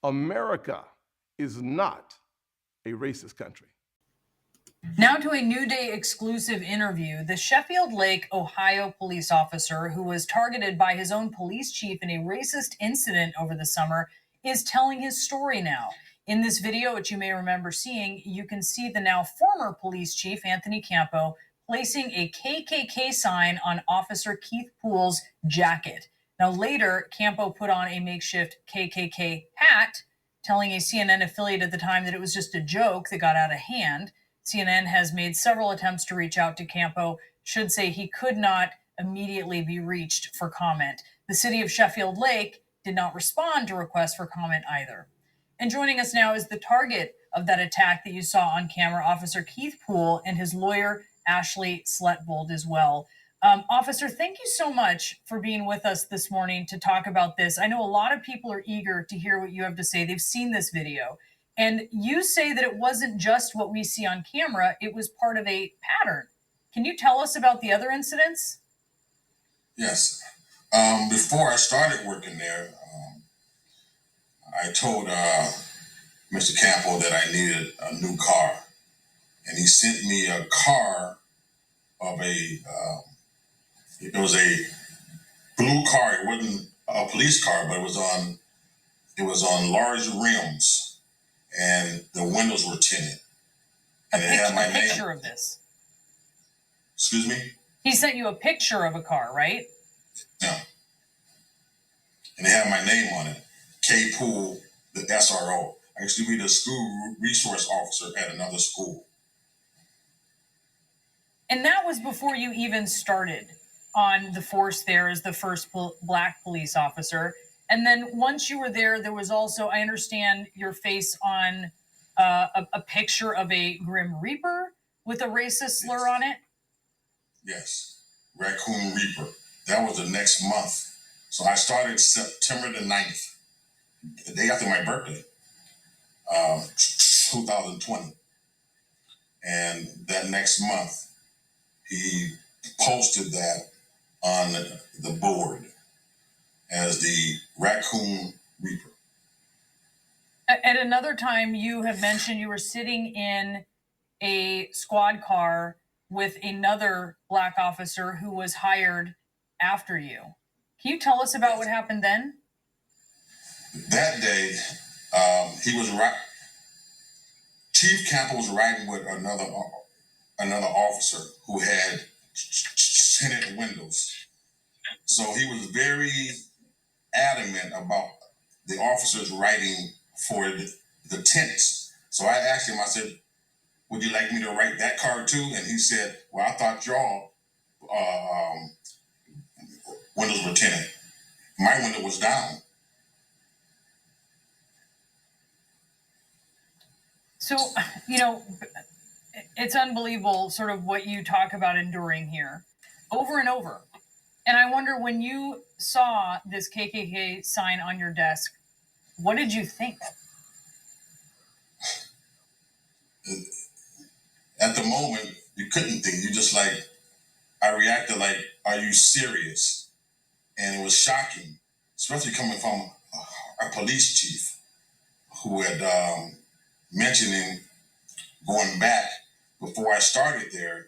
America is not a racist country. Now to a New Day exclusive interview. The Sheffield Lake, Ohio police officer who was targeted by his own police chief in a racist incident over the summer is telling his story now. In this video, which you may remember seeing, you can see the now former police chief, Anthony Campo, placing a KKK sign on Officer Keith Poole's jacket. Now later, Campo put on a makeshift KKK hat, telling a CNN affiliate at the time that it was just a joke that got out of hand. CNN has made several attempts to reach out to Campo, should say he could not immediately be reached for comment. The city of Sheffield Lake did not respond to requests for comment either. And joining us now is the target of that attack that you saw on camera, Officer Keith Poole, and his lawyer, Ashley Sletbold, as well. Officer, thank you so much for being with us this morning to talk about this. I know a lot of people are eager to hear what you have to say. They've seen this video. And you say that it wasn't just what we see on camera, it was part of a pattern. Can you tell us about the other incidents? Yes. Before I started working there, I told Mr. Campbell that I needed a new car. And he sent me a car of it was a blue car. It wasn't a police car, but it was on large rims. And the windows were tinted. And it had my name. A picture of this. Excuse me? He sent you a picture of a car, right? Yeah. And it had my name on it. K. Poole, the SRO. I used to be the school resource officer at another school. And that was before you even started on the force there as the first black police officer. And then once you were there, there was also, I understand, your face on a picture of a Grim Reaper with a racist slur on it? Yes, Raccoon Reaper. That was the next month. So I started September the 9th, the day after my birthday, 2020. And that next month, he posted that on the board as the Raccoon Reaper. At another time, you have mentioned you were sitting in a squad car with another black officer who was hired after you. Can you tell us about what happened then? That day, Chief Campbell was riding with another officer who had tinted windows. So he was very adamant about the officers writing for the tents. So I asked him, I said, would you like me to write that card too? And he said, well, I thought y'all windows were tinted. My window was down. So, it's unbelievable sort of what you talk about enduring here over and over. And I wonder, when you saw this KKK sign on your desk, what did you think? At the moment, you couldn't think. You just I reacted like, are you serious? And it was shocking, especially coming from a police chief who had mentioning going back before I started there.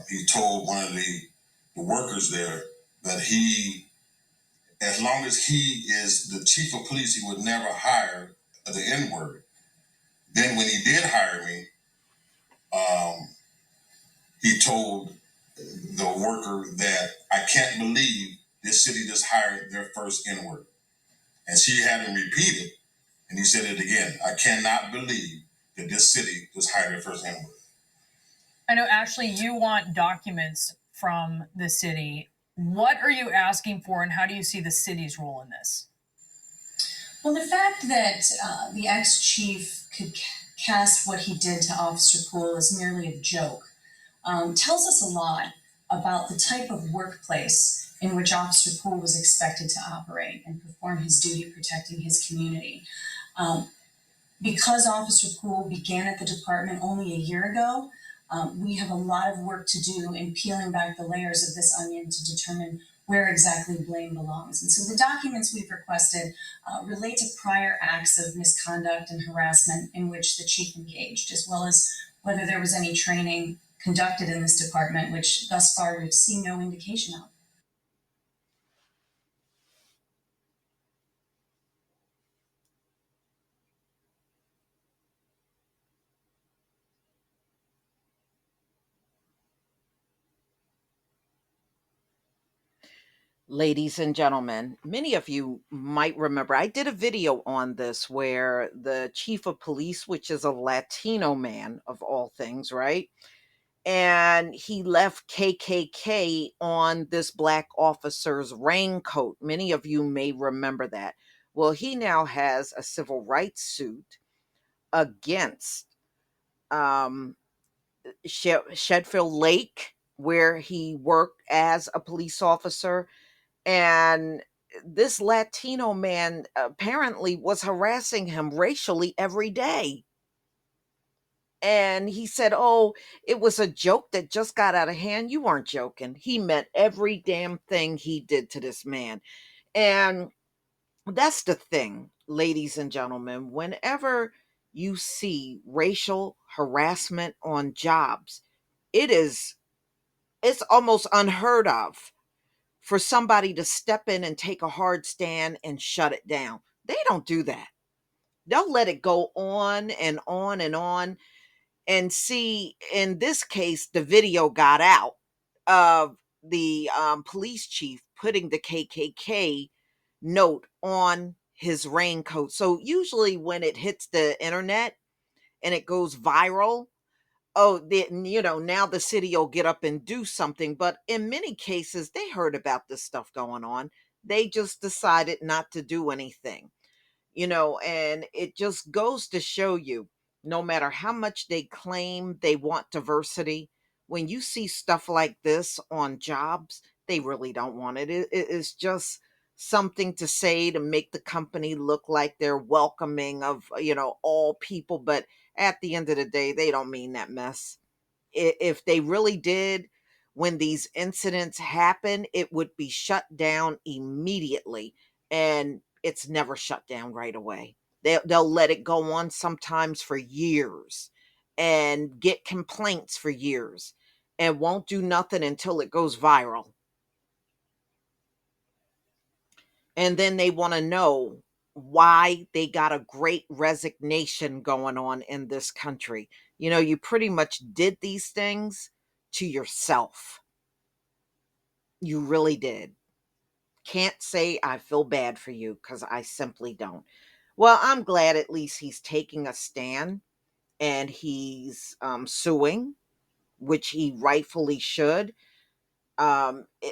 He told one of the workers there that as long as he is the chief of police, he would never hire the N-word. Then when he did hire me, he told the worker that I can't believe this city just hired their first N-word. And she had him repeat it, and he said it again. I cannot believe that this city just hired their first N-word. I know, Ashley, you want documents from the city. What are you asking for, and how do you see the city's role in this? Well, the fact that the ex-chief could cast what he did to Officer Poole as merely a joke tells us a lot about the type of workplace in which Officer Poole was expected to operate and perform his duty protecting his community. Because Officer Poole began at the department only a year ago, we have a lot of work to do in peeling back the layers of this onion to determine where exactly blame belongs. And so the documents we've requested relate to prior acts of misconduct and harassment in which the chief engaged, as well as whether there was any training conducted in this department, which thus far we've seen no indication of. Ladies and gentlemen, many of you might remember I did a video on this where the chief of police, which is a Latino man of all things, right? And he left KKK on this black officer's raincoat. Many of you may remember that. Well, he now has a civil rights suit against um, Sheffield Lake, where he worked as a police officer. And this Latino man apparently was harassing him racially every day. And he said, "Oh, it was a joke that just got out of hand." You weren't joking. He meant every damn thing he did to this man. And that's the thing, ladies and gentlemen. Whenever you see racial harassment on jobs, it is it's almost unheard of for somebody to step in and take a hard stand and shut it down. They don't do that. They'll let it go on and on and on. And see, in this case, the video got out of the police chief putting the KKK note on his raincoat. So usually when it hits the internet and it goes viral, oh, now the city will get up and do something. But in many cases, they heard about this stuff going on. They just decided not to do anything, and it just goes to show you, no matter how much they claim they want diversity, when you see stuff like this on jobs, they really don't want it. It's just something to say to make the company look like they're welcoming of, all people. But at the end of the day, they don't mean that mess. If they really did, when these incidents happen, it would be shut down immediately. And it's never shut down right away. They'll let it go on sometimes for years and get complaints for years and won't do nothing until it goes viral. And then they want to know why they got a great resignation going on in this country. You pretty much did these things to yourself. You really did. Can't say I feel bad for you, because I simply don't. Well, I'm glad at least he's taking a stand and he's suing, which he rightfully should.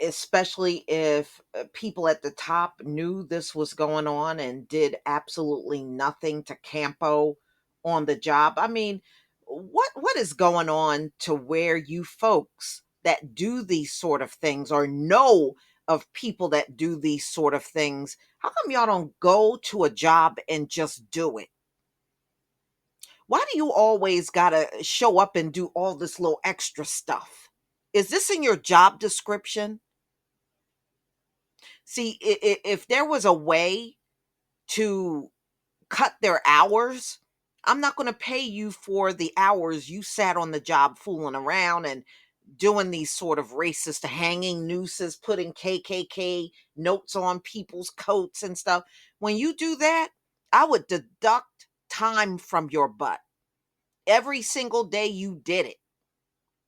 Especially if people at the top knew this was going on and did absolutely nothing to campo on the job. I mean, what is going on to where you folks that do these sort of things or know of people that do these sort of things, how come y'all don't go to a job and just do it? Why do you always gotta show up and do all this little extra stuff? Is this in your job description? See, if there was a way to cut their hours, I'm not going to pay you for the hours you sat on the job fooling around and doing these sort of racist hanging nooses, putting KKK notes on people's coats and stuff. When you do that, I would deduct time from your butt. Every single day you did it,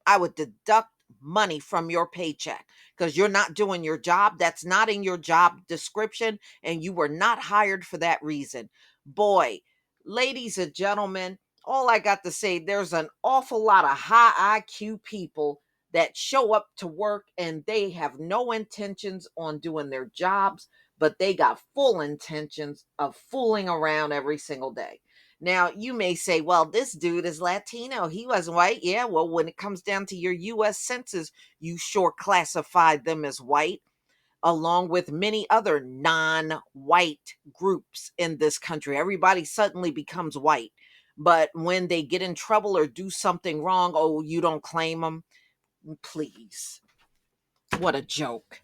I would deduct money from your paycheck because you're not doing your job. That's not in your job description, and you were not hired for that reason. Boy, ladies and gentlemen, all I got to say, there's an awful lot of high IQ people that show up to work and they have no intentions on doing their jobs, but they got full intentions of fooling around every single day. Now, you may say, well, this dude is Latino. He wasn't white. Yeah, well, when it comes down to your U.S. census, you sure classified them as white, along with many other non white groups in this country. Everybody suddenly becomes white. But when they get in trouble or do something wrong, oh, you don't claim them? Please. What a joke.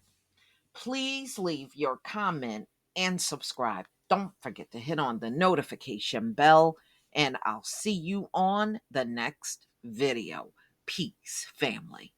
Please leave your comment and subscribe. Don't forget to hit on the notification bell, and I'll see you on the next video. Peace, family.